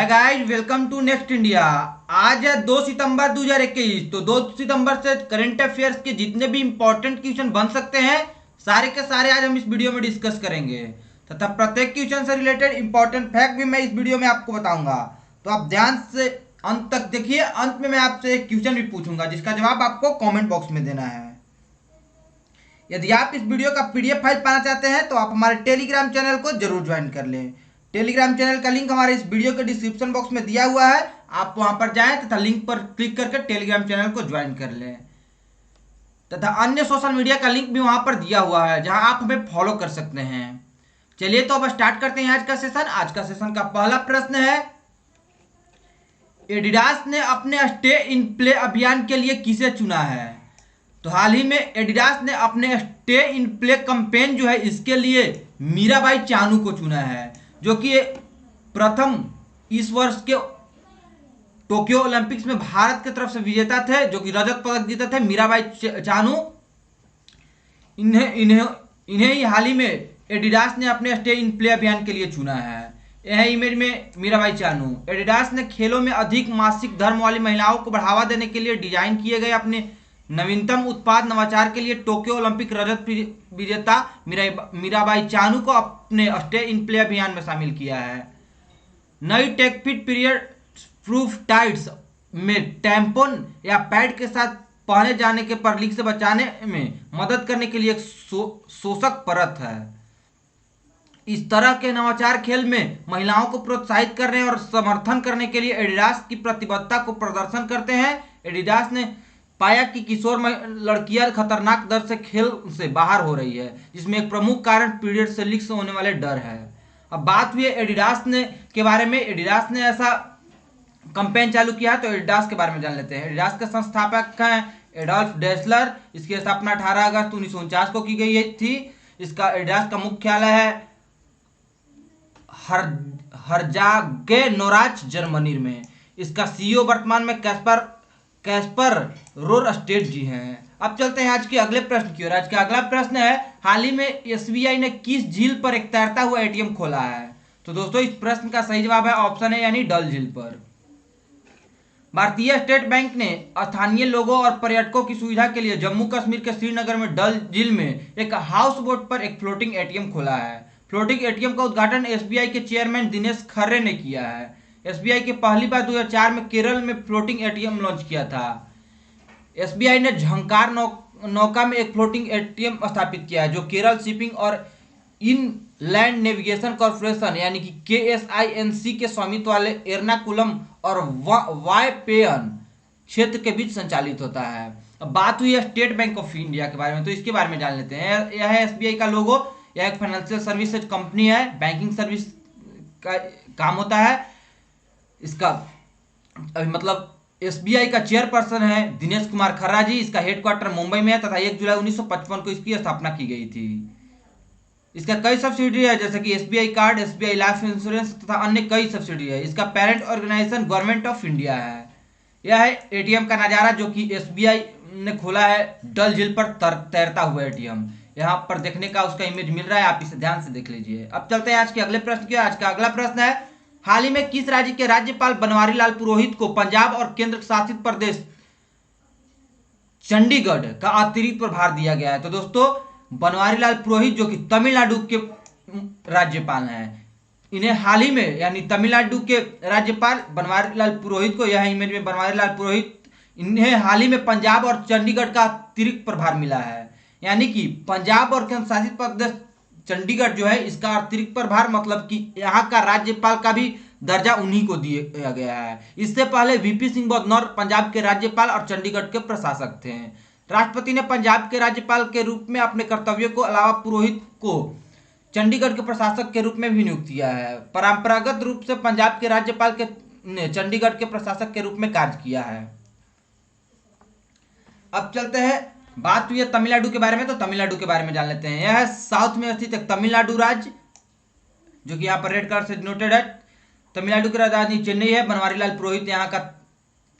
है guys, welcome to Next India. आज है 2 सितंबर 2021। तो 2 सितंबर से करंट अफेयर्स के जितने भी इंपॉर्टेंट क्वेश्चन बन सकते हैं सारे के सारे आज हम इस वीडियो में डिस्कस करेंगे तथा प्रत्येक क्वेश्चन से रिलेटेड इंपॉर्टेंट फैक्ट भी मैं इस वीडियो में आपको बताऊंगा। तो आप ध्यान से अंत तक देखिए। अंत में मैं आपसे एक क्वेश्चन भी पूछूंगा जिसका जवाब आपको कॉमेंट बॉक्स में देना है। यदि आप इस वीडियो का पीडीएफ फाइल पाना चाहते हैं तो आप हमारे टेलीग्राम चैनल को जरूर ज्वाइन कर लें। टेलीग्राम चैनल का लिंक हमारे इस वीडियो के डिस्क्रिप्शन बॉक्स में दिया हुआ है। आप वहां पर जाएं तथा लिंक पर क्लिक करके टेलीग्राम चैनल को ज्वाइन कर लें तथा अन्य सोशल मीडिया का लिंक भी वहां पर दिया हुआ है जहां आप हमें फॉलो कर सकते हैं। चलिए तो अब स्टार्ट करते हैं आज का सेशन। आज का सेशन का पहला प्रश्न है, एडिडास ने अपने स्टे इन प्ले अभियान के लिए किसे चुना है? तो हाल ही में एडिडास ने अपने स्टे इन प्ले कैंपेन जो है इसके लिए मीराबाई चानू को चुना है, जो कि प्रथम इस वर्ष के टोक्यो ओलंपिक्स में भारत की तरफ से विजेता थे, जो कि रजत पदक जीते थे मीराबाई चानू। इन्हें ही हाल ही में एडिडास ने अपने स्टे इन प्ले अभियान के लिए चुना है। यह इमेज में मीराबाई चानू। एडिडास ने खेलों में अधिक मासिक धर्म वाली महिलाओं को बढ़ावा देने के लिए डिजाइन किए गए अपने नवीनतम उत्पाद नवाचार के लिए टोक्यो ओलंपिक रजत विजेता मीराबाई चानू को अपने स्टे इन प्ले अभियान में शामिल किया है। नई टेकफिट पीरियड प्रूफ टाइट्स में टैम्पोन या पैड के साथ पहने जाने के पर लीक से बचाने में मदद करने के लिए एक शोषक परत है। इस तरह के नवाचार खेल में महिलाओं को प्रोत्साहित करने और समर्थन करने के लिए एडिडास की प्रतिबद्धता को प्रदर्शन करते हैं। एडिडास ने पाया कि किशोर लड़कियां खतरनाक दर से खेल से बाहर हो रही है, जिसमें एक प्रमुख कारण पीरियड से लीक से होने वाले डर है। अब बात हुई एडिडास ने के बारे में। एडिडास ने ऐसा कैंपेन चालू किया, तो एडिडास के बारे में जान लेते हैं। एडिडास के संस्थापक हैं एडोल्फ डेसलर। इसकी स्थापना 18 अगस्त 1949 को की गई थी। इसका एडिडास का मुख्यालय है हर्जागे नोराच जर्मनी में। इसका सीईओ वर्तमान में कैस्पर रोर स्टेट जी हैं। अब चलते हैं आज के अगले प्रश्न की ओर। आज का अगला प्रश्न है, हाल ही में एसबीआई ने किस झील पर एक तैरता हुआ एटीएम खोला है? तो दोस्तों इस प्रश्न का सही जवाब है ऑप्शन है यानी डल झील पर। भारतीय स्टेट बैंक ने स्थानीय लोगों और पर्यटकों की सुविधा के लिए जम्मू कश्मीर के श्रीनगर में डल झील में एक हाउस बोट पर एक फ्लोटिंग एटीएम खोला है। फ्लोटिंग एटीएम का उद्घाटन एसबीआई के चेयरमैन दिनेश खर्रे ने किया है। एसबीआई के पहली बार 2004 में केरल में फ्लोटिंग एटीएम लॉन्च किया था। एसबीआई ने झंकार नौका में एक फ्लोटिंग एटीएम स्थापित किया है, जो केरल शिपिंग और इनलैंड नेविगेशन कॉर्पोरेशन यानी कि केएसआईएनसी के स्वामित्व वाले एर्नाकुलम और वायपेयन क्षेत्र के बीच संचालित होता है। अब बात हुई है स्टेट बैंक ऑफ इंडिया के बारे में, तो इसके बारे में जान लेते हैं। यह है एसबीआई का लोगो। यह एक फाइनेंशियल सर्विसेज कंपनी है, बैंकिंग सर्विस का काम होता है इसका। मतलब एसबीआई का चेयरपर्सन है दिनेश कुमार खर्रा जी। इसका हेडक्वार्टर मुंबई में है तथा 1 जुलाई 1955 को इसकी स्थापना की गई थी। इसका कई सब्सिडी है, जैसे कि SBI card, SBI life insurance तथा अन्य कई सब्सिडी है। इसका parent organisation government of India है। यह है एटीएम का नज़ारा जो कि एसबीआई ने खोला है डल झील पर तैरता हुआ एटीएम। यहाँ पर देखने का उसका इमेज मिल रहा है, आप इसे ध्यान से देख लीजिए। अब चलते हैं आज के अगले प्रश्न की। आज का अगला प्रश्न है, हाल ही में किस राज्य के राज्यपाल बनवारी लाल पुरोहित को पंजाब और केंद्र शासित प्रदेश चंडीगढ़ का अतिरिक्त प्रभार दिया गया है? तो दोस्तों बनवारी लाल पुरोहित जो कि तमिलनाडु के राज्यपाल हैं, इन्हें हाल ही में यानी तमिलनाडु के राज्यपाल बनवारी लाल पुरोहित को, यह इमेज में बनवारी लाल पुरोहित, इन्हें हाल ही में पंजाब और चंडीगढ़ का अतिरिक्त प्रभार मिला है। यानी कि पंजाब और केंद्र शासित प्रदेश चंडीगढ़ जो है इसका अतिरिक्त प्रभार, मतलब कि यहाँ का राज्यपाल का भी दर्जा उन्हीं को दिया गया है। इससे पहले वीपी सिंह बदनौर पंजाब के राज्यपाल और चंडीगढ़ के प्रशासक थे। राष्ट्रपति ने पंजाब के राज्यपाल के रूप में अपने कर्तव्यों को अलावा पुरोहित को चंडीगढ़ के प्रशासक के रूप में भी नियुक्त किया है। परंपरागत रूप से पंजाब के राज्यपाल ने चंडीगढ़ के प्रशासक के रूप में कार्य किया है। अब चलते हैं, बात हुई है तमिलनाडु के बारे में, तो तमिलनाडु के बारे में जान लेते हैं। यह है साउथ में स्थित एक तमिलनाडु राज्य, जो कि यहाँ पर रेड कलर से डिनोटेड है। तमिलनाडु की राजधानी चेन्नई है। बनवारी लाल पुरोहित यहाँ का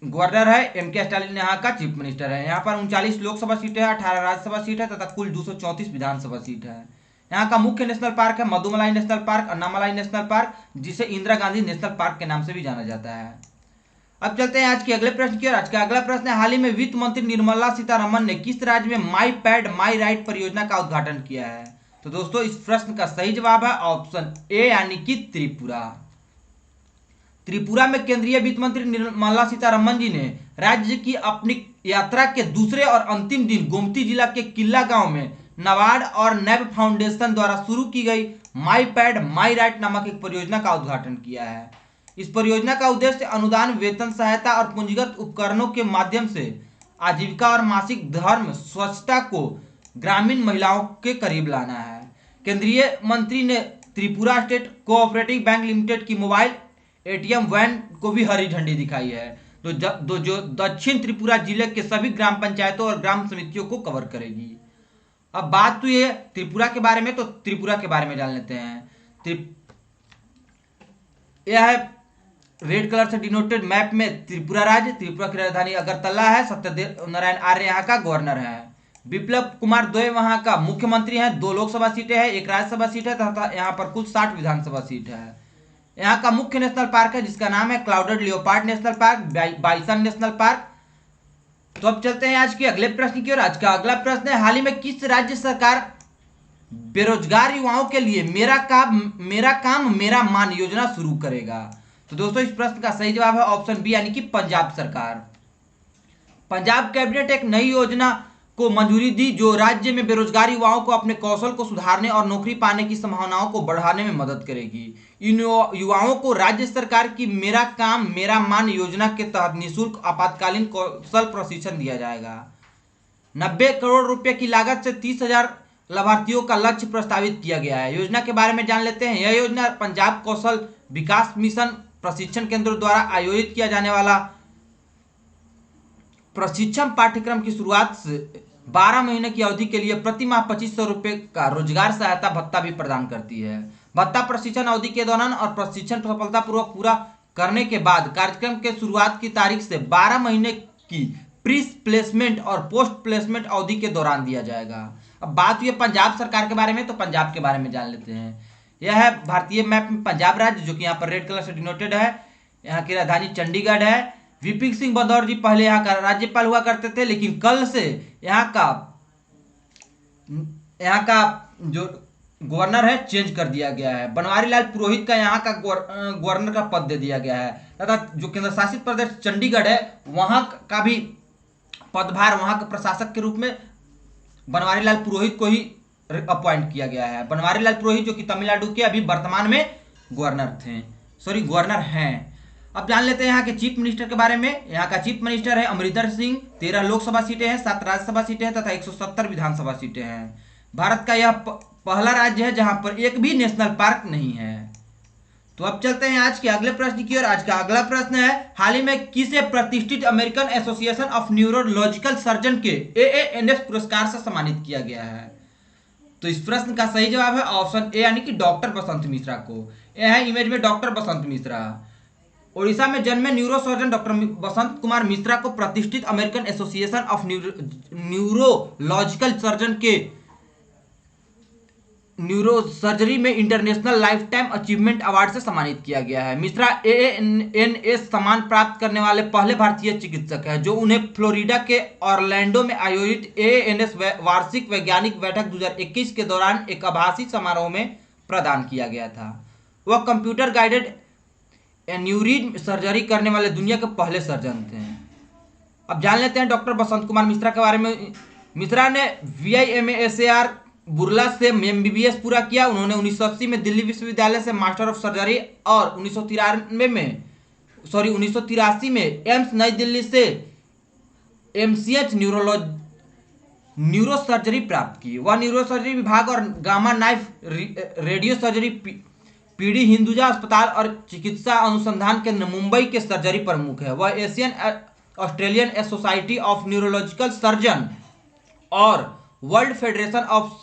गवर्नर है। एमके स्टालिन यहाँ का चीफ मिनिस्टर है। यहाँ पर 39 लोकसभा सीटें हैं, 18 राज्यसभा सीट है तथा कुल 234 विधानसभा सीट है। यहाँ का मुख्य नेशनल पार्क है Mudumalai national park, Anamalai national park, जिसे इंदिरा गांधी नेशनल पार्क के नाम से भी जाना जाता है। अब चलते हैं आज के अगले प्रश्न की ओर। आज का अगला प्रश्न है, हाल ही में वित्त मंत्री निर्मला सीतारमण ने किस राज्य में माई पैड माई राइट परियोजना का उद्घाटन किया है? तो दोस्तों इस प्रश्न का सही जवाब है ऑप्शन ए यानी कि त्रिपुरा। त्रिपुरा में केंद्रीय वित्त मंत्री निर्मला सीतारमण जी ने राज्य की अपनी यात्रा के दूसरे और अंतिम दिन गोमती जिला के किला गांव में नाबार्ड और नैब फाउंडेशन द्वारा शुरू की गई माई पैड माई राइट नामक एक परियोजना का उद्घाटन किया है। इस परियोजना का उद्देश्य अनुदान, वेतन सहायता और पूंजीगत उपकरणों के माध्यम से आजीविका और मासिक धर्म स्वच्छता को ग्रामीण महिलाओं के करीब लाना है। केंद्रीय मंत्री ने Tripura state cooperative bank limited की मोबाइल एटीएम वैन को भी हरी झंडी दिखाई है, जो दक्षिण त्रिपुरा जिले के सभी ग्राम पंचायतों और ग्राम समितियों को कवर करेगी। अब बात तो ये त्रिपुरा के बारे में, तो त्रिपुरा के बारे में जान लेते हैं। यह है रेड कलर से डिनोटेड मैप में त्रिपुरा राज्य। त्रिपुरा की राजधानी अगरतला है। सत्यदेव नारायण आर्य यहाँ का गवर्नर है। बिप्लब कुमार देब वहाँ का मुख्यमंत्री हैं। 2 लोकसभा सीटें हैं, 1 राज्यसभा सीट है तथा यहाँ पर कुल 60 विधानसभा सीट है। यहाँ का मुख्य नेशनल पार्क है जिसका नाम है clouded leopard national park, bison national park. तो अब चलते हैं आज के अगले प्रश्न की ओर। आज का अगला प्रश्न है, हाल ही में किस राज्य सरकार बेरोजगार युवाओं के लिए मेरा काम मेरा मान योजना शुरू करेगा? तो दोस्तों इस प्रश्न का सही जवाब है ऑप्शन बी यानी कि पंजाब सरकार। पंजाब कैबिनेट एक नई योजना को मंजूरी दी जो राज्य में बेरोजगार युवाओं को अपने कौशल को सुधारने और नौकरी पाने की संभावनाओं को बढ़ाने में मदद करेगी। इन युवाओं को राज्य सरकार की मेरा काम मेरा मान योजना के तहत निःशुल्क आपातकालीन कौशल प्रशिक्षण दिया जाएगा। 90 करोड़ रुपए की लागत से 30,000 लाभार्थियों का लक्ष्य प्रस्तावित किया गया है। योजना के बारे में जान लेते हैं। यह योजना पंजाब कौशल विकास मिशन प्रशिक्षण केंद्रों द्वारा आयोजित किया जाने वाला प्रशिक्षण पाठ्यक्रम की शुरुआत से 12 महीने की अवधि के लिए प्रति माह 2500 रुपए का रोजगार सहायता भत्ता भी प्रदान करती है। भत्ता प्रशिक्षण अवधि के दौरान और प्रशिक्षण सफलतापूर्वक पूरा करने के बाद कार्यक्रम के शुरुआत की तारीख से 12 महीने की प्री प्लेसमेंट और पोस्ट प्लेसमेंट अवधि के दौरान दिया जाएगा। अब बात हुई पंजाब सरकार के बारे में, तो पंजाब के बारे में जान लेते हैं। यह है भारतीय मैप में पंजाब राज्य, जो कि यहाँ पर रेड कलर से डिनोटेड है। यहाँ की राजधानी चंडीगढ़ है। वीपी सिंह बदौर जी पहले यहाँ का राज्यपाल हुआ करते थे, लेकिन कल से यहाँ का जो गवर्नर है चेंज कर दिया गया है। बनवारी लाल पुरोहित का यहाँ का गवर्नर का पद दे दिया गया है तथा जो केंद्र शासित प्रदेश चंडीगढ़ है वहाँ का भी पदभार वहाँ के प्रशासक के रूप में बनवारी लाल पुरोहित को ही अपॉइंट किया गया है। बनवारी लाल पुरोहित जो कि तमिलनाडु के अभी वर्तमान में गवर्नर हैं। अब जान लेते हैं यहाँ के चीफ मिनिस्टर के बारे में। यहाँ का चीफ मिनिस्टर है अमरिंदर सिंह। 13 लोकसभा सीटें हैं, 7 राज्यसभा सीटें हैं तथा 170 विधानसभा सीटें हैं। भारत का यह पहला राज्य है जहां पर एक भी नेशनल पार्क नहीं है। तो अब चलते हैं आज के अगले प्रश्न की ओर। आज का अगला प्रश्न है, हाल ही में किसे प्रतिष्ठित American association of neurological surgeon के AANS पुरस्कार से सम्मानित किया गया है? तो इस प्रश्न का सही जवाब है ऑप्शन ए यानी कि डॉक्टर बसंत मिश्रा को। यह है इमेज में डॉक्टर बसंत मिश्रा। ओडिशा में जन्मे न्यूरोसर्जन डॉक्टर बसंत कुमार मिश्रा को प्रतिष्ठित American association of neurological surgeon के न्यूरो सर्जरी में international life time achievement award से सम्मानित किया गया है। मिश्रा AANS सम्मान प्राप्त करने वाले पहले भारतीय चिकित्सक हैं, जो उन्हें फ्लोरिडा के ऑरलैंडो में आयोजित AANS वार्षिक वैज्ञानिक बैठक 2021 के दौरान एक आभासी समारोह में प्रदान किया गया था। वह कंप्यूटर गाइडेड एन्यूरिज्म सर्जरी करने वाले दुनिया के पहले सर्जन थे। अब जान लेते हैं डॉक्टर बसंत कुमार मिश्रा के बारे में। मिश्रा ने VIMASAR बुर्ला से MBBS पूरा किया। उन्होंने 1980 में दिल्ली विश्वविद्यालय से मास्टर ऑफ सर्जरी और 1983 में एम्स नई दिल्ली से MCH न्यूरो सर्जरी प्राप्त की। वह न्यूरो सर्जरी विभाग और gamma knife radio surgery PD Hinduja अस्पताल और चिकित्सा अनुसंधान केंद्र मुंबई के सर्जरी प्रमुख है। वह Asian Australian society of neurological surgeon और world federation of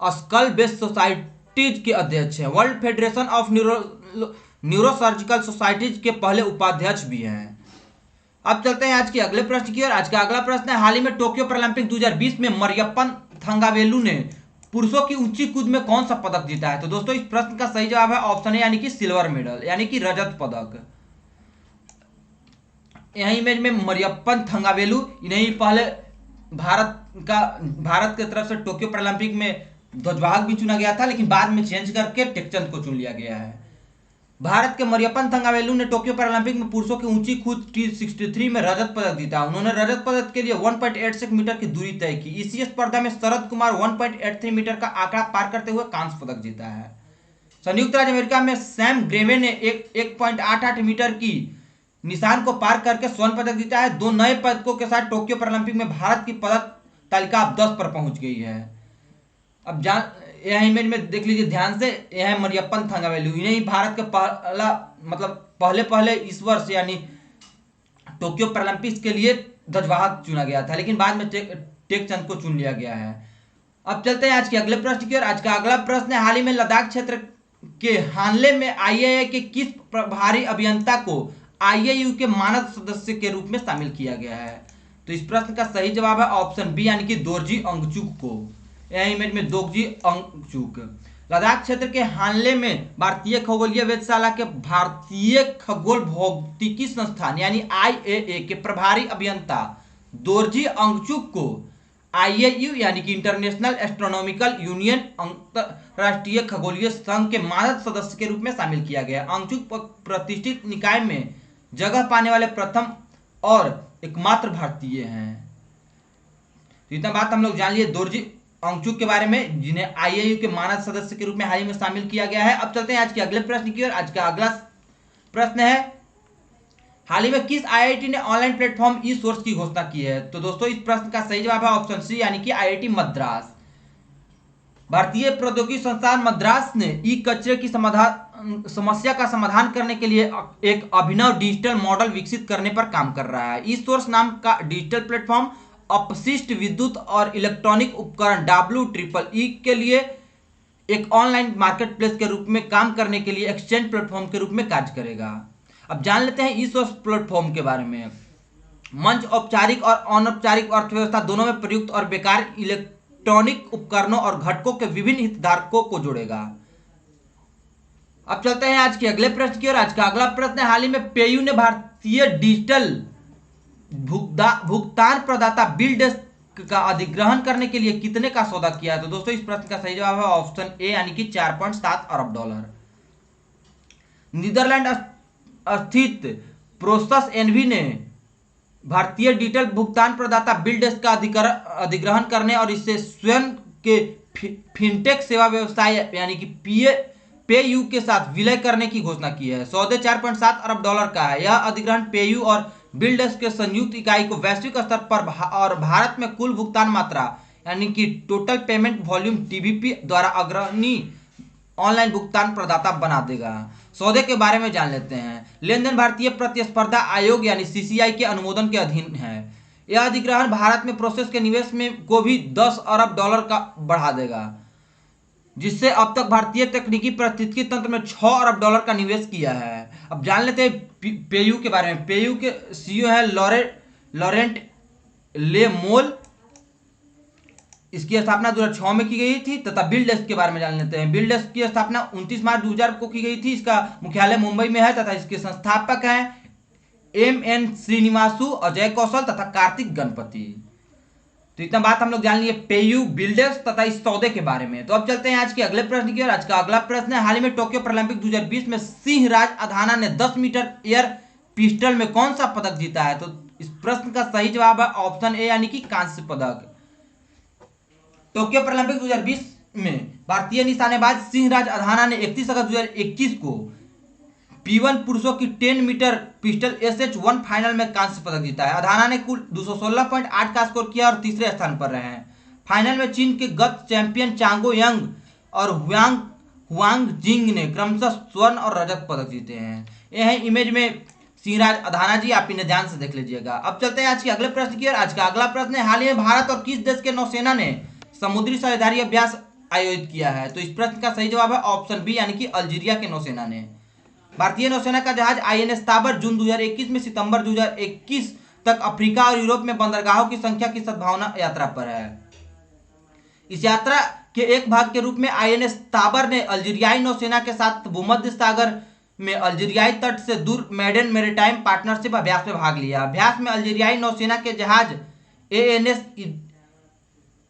skull based societies के अध्यक्ष हैं। World federation of neurosurgical societies के पहले उपाध्यक्ष भी हैं। अब चलते हैं आज के अगले प्रश्न की ओर। आज का अगला प्रश्न है, हाल ही में टोक्यो पैरालंपिक 2020 में मरियप्पन थंगावेलु ने पुरुषों की ऊंची कूद में कौन सा पदक जीता है? तो दोस्तों इस प्रश्न का सही जवाब है ऑप्शन ए यानी कि सिल्वर मेडल यानी कि रजत पदक। यही इमेज में मरियप्पन थंगावेलु, इन्हें पहले भारत की तरफ से टोक्यो पैरालंपिक में ध्वजवाहक भी चुना गया था, लेकिन बाद में चेंज करके टेकचंद को चुन लिया गया है। भारत के मरियप्पन थंगावेलु ने टोक्यो पैरालंपिक में पुरुषों की ऊंची कूद T63 में रजत पदक जीता। उन्होंने रजत पदक के लिए 1.86 मीटर की दूरी तय की। इसी स्पर्धा में शरद कुमार 1.83 मीटर का आंकड़ा पार करते हुए कांस्य पदक जीता है। संयुक्त राज्य अमेरिका में सैम ग्रेवे ने 1.88 मीटर की निशान को पार करके स्वर्ण पदक जीता है। 2 नए पदकों के साथ टोक्यो पैरालंपिक में भारत की पदक तालिका अब 10 पर पहुंच गई है। अब यह इमेज में देख लीजिए ध्यान से, यह है मरियप्पन थंगावेलु, इन्हें भारत के पहले इस वर्ष यानी टोक्यो पैरालंपिक्स के लिए ध्वजवाहक चुना गया था, लेकिन बाद में टेकचंद को चुन लिया गया है। अब चलते हैं आज के अगले प्रश्न की ओर। आज का अगला प्रश्न है, हाल ही में लद्दाख क्षेत्र के हानले में IAA के किस प्रभारी अभियंता को IAU के मानद सदस्य के रूप में शामिल किया गया है? तो इस प्रश्न का सही जवाब है ऑप्शन बी यानी कि दोरजी अंगचुक को। यह इमेज में दोरजी अंगचुक लद्दाख क्षेत्र के हानले में भारतीय खगोलीय वेधशाला के भारतीय खगोल भौतिकी संस्थान यानी IAA के प्रभारी अभियंता दोरजी अंगचुक को IAU यानी कि इंटरनेशनल एस्ट्रोनॉमिकल यूनियन अंतरराष्ट्रीय खगोलीय संघ के मानद सदस्य के रूप में शामिल किया गया। अंगचुक प्रतिष्ठित निकाय में जगह पाने वाले प्रथम और एकमात्र भारतीय हैं। इतना बात हम लोग जान लिए दोरजी अंगचुक के बारे में, जिन्हें IAU के मानद सदस्य के रूप में हाल ही में शामिल किया गया है। अब चलते हैं आज के अगले प्रश्न की ओर। आज का अगला प्रश्न है, हाल ही में किस IIT ने ऑनलाइन प्लेटफॉर्म ई सोर्स की घोषणा की है? तो दोस्तों इस प्रश्न का सही जवाब है ऑप्शन सी यानी कि IIT मद्रास। भारतीय प्रौद्योगिकी संस्थान मद्रास ने ई कचरे की समस्या का समाधान करने के लिए एक अभिनव डिजिटल मॉडल विकसित करने पर काम कर रहा है। ई सोर्स नाम का डिजिटल प्लेटफॉर्म अपशिष्ट विद्युत और इलेक्ट्रॉनिक उपकरण WEEE के लिए एक ऑनलाइन मार्केट प्लेस के रूप में काम करने के लिए एक्सचेंज प्लेटफॉर्म के रूप में कार्य करेगा। अब जान लेते हैं ई सोर्स प्लेटफॉर्म के बारे में। मंच औपचारिक और अनौपचारिक अर्थव्यवस्था दोनों में प्रयुक्त और बेकार इलेक्ट्रॉनिक उपकरणों और घटकों के विभिन्न हितधारकों को जोड़ेगा। अब चलते हैं आज के अगले प्रश्न की ओर। आज का अगला प्रश्न है, हाल ही में पेयू ने भारतीय डिजिटल भुगतान प्रदाता बिल डेस्क का अधिग्रहण करने के लिए कितने का सौदा किया है? तो दोस्तों इस प्रश्न का सही जवाब है ऑप्शन ए यानी कि $4.7 अरब। नीदरलैंड स्थित प्रोसेस एनवी ने भारतीय डिजिटल भुगतान प्रदाता बिल डेस्क का अधिग्रहण करने और इससे स्वयं के फिनटेक सेवा व्यवसाय यानी कि पेयू के साथ विलय करने की घोषणा की है। सौदे $4.7 अरब का है। यह अधिग्रहण पेयू और बिल डेस्क के संयुक्त इकाई को वैश्विक स्तर पर और भारत में कुल भुगतान मात्रा यानी कि टोटल पेमेंट वॉल्यूम TVP द्वारा अग्रणी ऑनलाइन भुगतान प्रदाता बना देगा। सौदे के बारे में जान लेते हैं। लेन देन भारतीय प्रतिस्पर्धा आयोग यानी CCI के अनुमोदन के अधीन है। यह अधिग्रहण भारत में प्रोसेस के निवेश में को भी $10 अरब का बढ़ा देगा, जिससे अब तक भारतीय तकनीकी पारिस्थितिकी तंत्र में $6 अरब का निवेश किया है। अब जान लेते हैं पेयू के बारे में। पेयू के CEO है लॉरेंट लेमोल। इसकी स्थापना 2006 में की गई थी। तथा बिल डेस्क के बारे में जान लेते हैं। बिल डेस्क की स्थापना 29 मार्च 2000 को की गई थी। इसका मुख्यालय मुंबई में है तथा इसके संस्थापक हैं MN श्रीनिवासु, अजय कौशल तथा कार्तिक गणपति। तो इतना बात हम लोग जान लिए पेयू, बिल डेस्क तथा इस सौदे के बारे में। तो अब चलते हैं आज के अगले प्रश्न की ओर। आज का अगला प्रश्न है, हाल ही में टोक्यो पैरालंपिक 2020 में सिंहराज अधाना ने 10 मीटर एयर पिस्टल में कौन सा पदक जीता है? तो इस प्रश्न का सही जवाब है ऑप्शन ए यानी कि कांस्य पदक। टोक्यो पैरालंपिक 2020 में भारतीय निशानेबाज सिंहराज अधाना ने 31 अगस्त 2021 को P1 पुरुषों की 10 मीटर पिस्टल SH1 फाइनल में कांस्य पदक जीता है। अधाना ने कुल 216.8 का स्कोर किया और तीसरे स्थान पर रहे हैं। फाइनल में चीन के गत चैंपियन चांगो यंग और हुआंग जिंग ने क्रमशः स्वर्ण और रजत पदक जीते हैं। यह है इमेज में सिंहराज अधाना जी, आप इन्हें ध्यान से देख लीजिएगा। अब चलते हैं आज के अगले प्रश्न की ओर। आज का अगला प्रश्न है, हाल ही में भारत और किस देश के नौसेना ने समुद्री साझेदारी अभ्यास आयोजित किया है? तो इस प्रश्न का सही जवाब है ऑप्शन बी यानी कि अल्जीरिया के नौसेना ने। भारतीय नौसेना का जहाज INS ताबर जून 2021 में सितंबर 2021 तक अफ्रीका और यूरोप में बंदरगाहों की संख्या की सद्भावना यात्रा पर है। इस यात्रा के एक भाग के रूप में आईएनएस ताबर ने अल्जीरियाई नौसेना के साथ भूमध्य सागर में अल्जीरियाई तट से दूर मेडन मैरीटाइम पार्टनरशिप अभ्यास में भाग लिया। अभ्यास में अल्जीरियाई नौसेना के जहाज एएनएस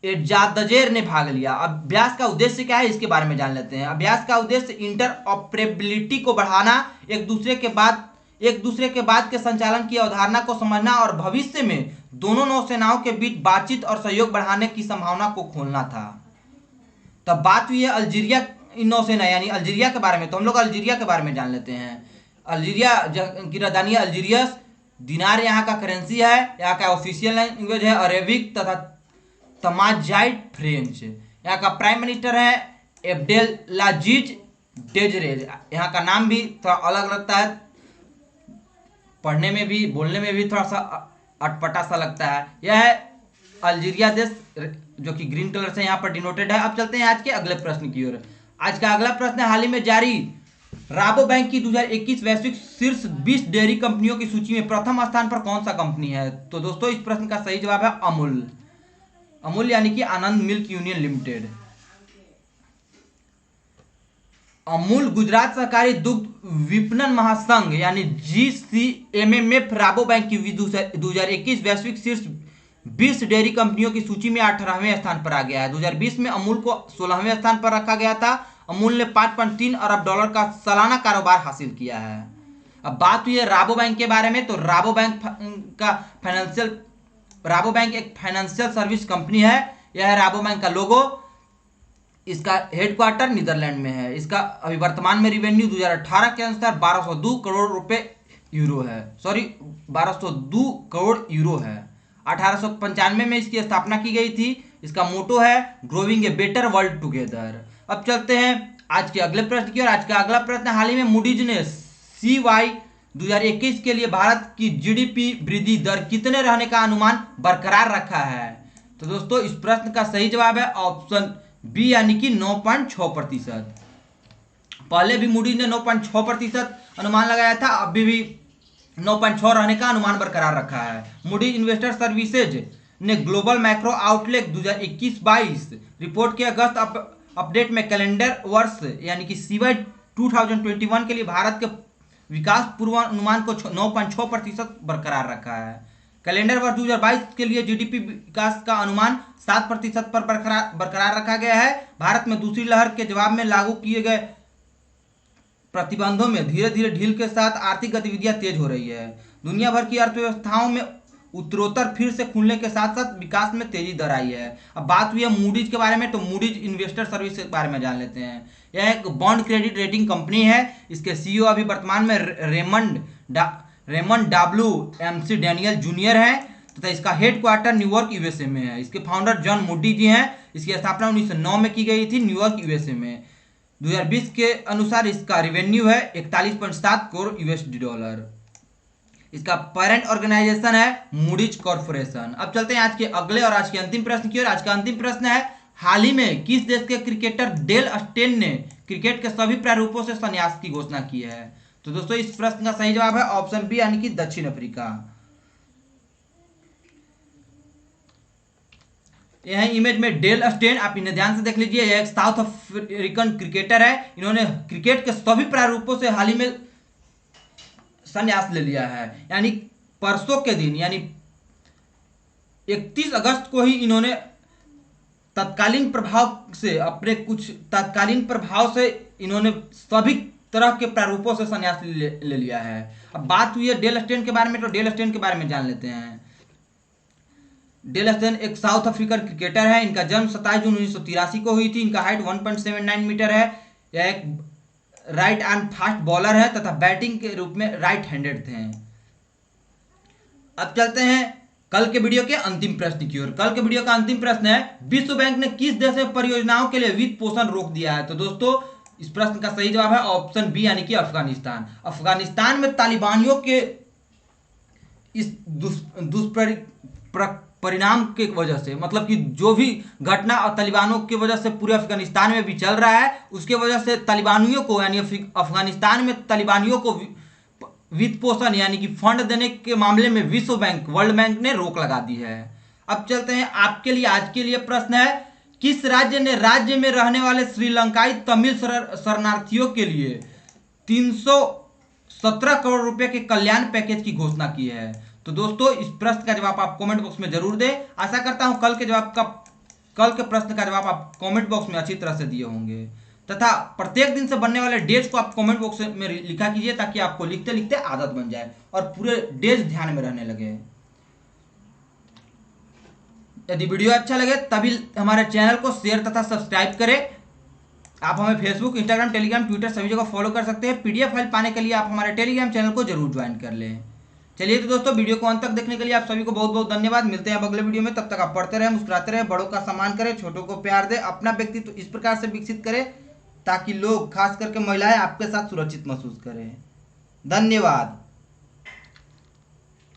एजादजेर ने भाग लिया। अभ्यास का उद्देश्य क्या है, इसके बारे में जान लेते हैं। अभ्यास का उद्देश्य इंटरऑपरेबिलिटी को बढ़ाना, एक दूसरे के बाद के संचालन की अवधारणा को समझना और भविष्य में दोनों नौसेनाओं के बीच बातचीत और सहयोग बढ़ाने की संभावना को खोलना था। तब बात हुई है अल्जीरिया नौसेना यानी अल्जीरिया के बारे में, तो हम लोग अल्जीरिया के बारे में जान लेते हैं। अल्जीरिया की राजधानी अल्जीरियस, दिनार यहाँ का करेंसी है, यहाँ का ऑफिशियल लैंग्वेज है अरेबिक तथा तमाजाइट फ्रेंच। यहाँ का प्राइम मिनिस्टर है एब्देलाजीज डेजरे। यहाँ का नाम भी थोड़ा अलग लगता है, पढ़ने में भी बोलने में भी थोड़ा सा अटपटा सा लगता है। यह है अल्जीरिया देश, जो कि ग्रीन कलर से यहाँ पर डिनोटेड है। अब चलते हैं आज के अगले प्रश्न की ओर। आज का अगला प्रश्न है, हाल ही में जारी राबो बैंक की 2021 वैश्विक शीर्ष 20 डेयरी कंपनियों की सूची में प्रथम स्थान पर कौन सा कंपनी है? तो दोस्तों इस प्रश्न का सही जवाब है अमूल। अमूल यानी कि Anand milk union limited. Amul Gujarat सहकारी दुग्ध विपणन महासंघ यानी GCMMF राबो बैंक की 2021 वैश्विक शीर्ष 20 डेयरी कंपनियों की सूची में 18वें स्थान पर आ गया है। 2020 में अमूल को 16वें स्थान पर रखा गया था। अमूल ने $5.3 अरब का सालाना कारोबार हासिल किया है। अब बात हुई है राबो बैंक के बारे में, तो राबो बैंक एक फाइनेंशियल सर्विस कंपनी है। यह है राबो बैंक का लोगो। इसका हेडक्वार्टर नीदरलैंड में है। इसका अभी वर्तमान में रिवेन्यू 2018 के अनुसार 1202 करोड़ रुपए यूरो है, 1202 करोड़ यूरो है। 1895 में इसकी स्थापना की गई थी। इसका मोटो है growing a better world together. अब चलते हैं आज के अगले प्रश्न की ओर। आज का अगला प्रश्न, हाल ही में मूडीज ने CY 2021 के लिए भारत की GDP वृद्धि दर कितने रहने का अनुमान बरकरार रखा है? तो दोस्तों इस प्रश्न का सही जवाब है ऑप्शन बी यानी कि 9.6%। पहले भी मूडीज ने 9.6% अनुमान लगाया था, अभी भी 9.6 रहने का अनुमान बरकरार रखा है। मूडीज इन्वेस्टर सर्विसेज ने ग्लोबल मैक्रो आउटलुक 2021-22 रिपोर्ट के अगस्त अपडेट में कैलेंडर वर्ष यानी कि CY 2021 के लिए भारत के विकास पूर्वानुमान को 9.6% बरकरार रखा है। कैलेंडर वर्ष 2022 के लिए GDP विकास का अनुमान 7% पर बरकरार रखा गया है। भारत में दूसरी लहर के जवाब में लागू किए गए प्रतिबंधों में धीरे धीरे ढील के साथ आर्थिक गतिविधियां तेज हो रही है। दुनिया भर की अर्थव्यवस्थाओं में उत्तरोत्तर फिर से खुलने के साथ साथ विकास में तेजी दर आई है। अब बात हुई है मूडीज के बारे में, तो मूडीज इन्वेस्टर सर्विस के बारे में जान लेते हैं। यह एक बॉन्ड क्रेडिट रेटिंग कंपनी है। इसके CEO अभी वर्तमान में रेमंड WMC डैनियल जूनियर है तथा इसका हेडक्वार्टर न्यूयॉर्क USA में है। इसके फाउंडर जॉन मूडी जी हैं। इसकी स्थापना 1909 में की गई थी न्यूयॉर्क USA में। 2020 के अनुसार इसका रेवेन्यू है 41.7 करोड़ $। इसका पेरेंट ऑर्गेनाइजेशन है मूडीज कॉर्पोरेशन। अब चलते हैं आज के अगले और आज के अंतिम प्रश्न की ओर। आज का अंतिम प्रश्न है, हाल ही में किस देश के क्रिकेटर डेल स्टेन ने क्रिकेट के सभी प्रारूपों से संन्यास की घोषणा की है? तो दोस्तों इस प्रश्न का सही जवाब है ऑप्शन बी यानी कि दक्षिण अफ्रीका। यह इमेज में डेल स्टेन, आप इन्हें ध्यान से देख लीजिए। यह एक साउथ अफ्रीकन क्रिकेटर है। इन्होंने क्रिकेट के सभी प्रारूपों से हाल ही में संन्यास ले लिया है। यानी परसों के दिन यानी 31 अगस्त को ही इन्होंने तत्कालीन प्रभाव से इन्होंने सभी तरह के प्रारूपों से संन्यास ले लिया है। अब बात हुई है डेल स्टेन के बारे में, तो डेल स्टेन के बारे में जान लेते हैं। डेल स्टेन एक साउथ अफ्रीकन क्रिकेटर है। इनका जन्म 27 जून 1983 को हुई थी। इनका हाइट 1.79 मीटर है। यह एक राइट आर्म फास्ट बॉलर है तथा बैटिंग के रूप में राइट हैंडेड थे। अब चलते हैं कल के वीडियो के अंतिम प्रश्न की ओर। कल के वीडियो का अंतिम प्रश्न है, विश्व बैंक ने किस देश में परियोजनाओं के लिए वित्त पोषण रोक दिया है? तो दोस्तों इस प्रश्न का सही जवाब है ऑप्शन बी यानी कि अफगानिस्तान। अफगानिस्तान में तालिबानियों के इस दुष्परिणाम के वजह से, मतलब कि जो भी घटना तालिबानों की वजह से पूरे अफगानिस्तान में भी चल रहा है, उसके वजह से तालिबानियों को यानी अफगानिस्तान में तालिबानियों को वित्त पोषण यानी कि फंड देने के मामले में विश्व बैंक वर्ल्ड बैंक ने रोक लगा दी है। अब चलते हैं आपके लिए आज के लिए प्रश्न है किस राज्य ने राज्य में रहने वाले श्रीलंकाई तमिल शरणार्थियों के लिए 317 करोड़ रुपए के कल्याण पैकेज की घोषणा की है? तो दोस्तों इस प्रश्न का जवाब आप कमेंट बॉक्स में जरूर दें। आशा करता हूं कल के प्रश्न का जवाब आप कमेंट बॉक्स में अच्छी तरह से दिए होंगे, तथा प्रत्येक दिन से बनने वाले डेज को आप कमेंट बॉक्स में लिखा कीजिए, ताकि आपको लिखते लिखते आदत बन जाए और पूरे डेज ध्यान में रहने लगे। यदि वीडियो अच्छा लगे तभी हमारे चैनल को शेयर तथा सब्सक्राइब करें। आप हमें फेसबुक, इंस्टाग्राम, टेलीग्राम, ट्विटर सभी जगह फॉलो कर सकते हैं। पीडीएफ फाइल पाने के लिए आप हमारे टेलीग्राम चैनल को जरूर ज्वाइन कर लें। चलिए तो दोस्तों, वीडियो को अंत तक देखने के लिए आप सभी को बहुत बहुत धन्यवाद। मिलते हैं अब अगले वीडियो में। तब तक आप पढ़ते रहे, मुस्कुराते रहे, बड़ों का सम्मान करें, छोटों को प्यार दें, अपना व्यक्तित्व इस प्रकार से विकसित करें ताकि लोग, खास करके महिलाएं, आपके साथ सुरक्षित महसूस करें। धन्यवाद।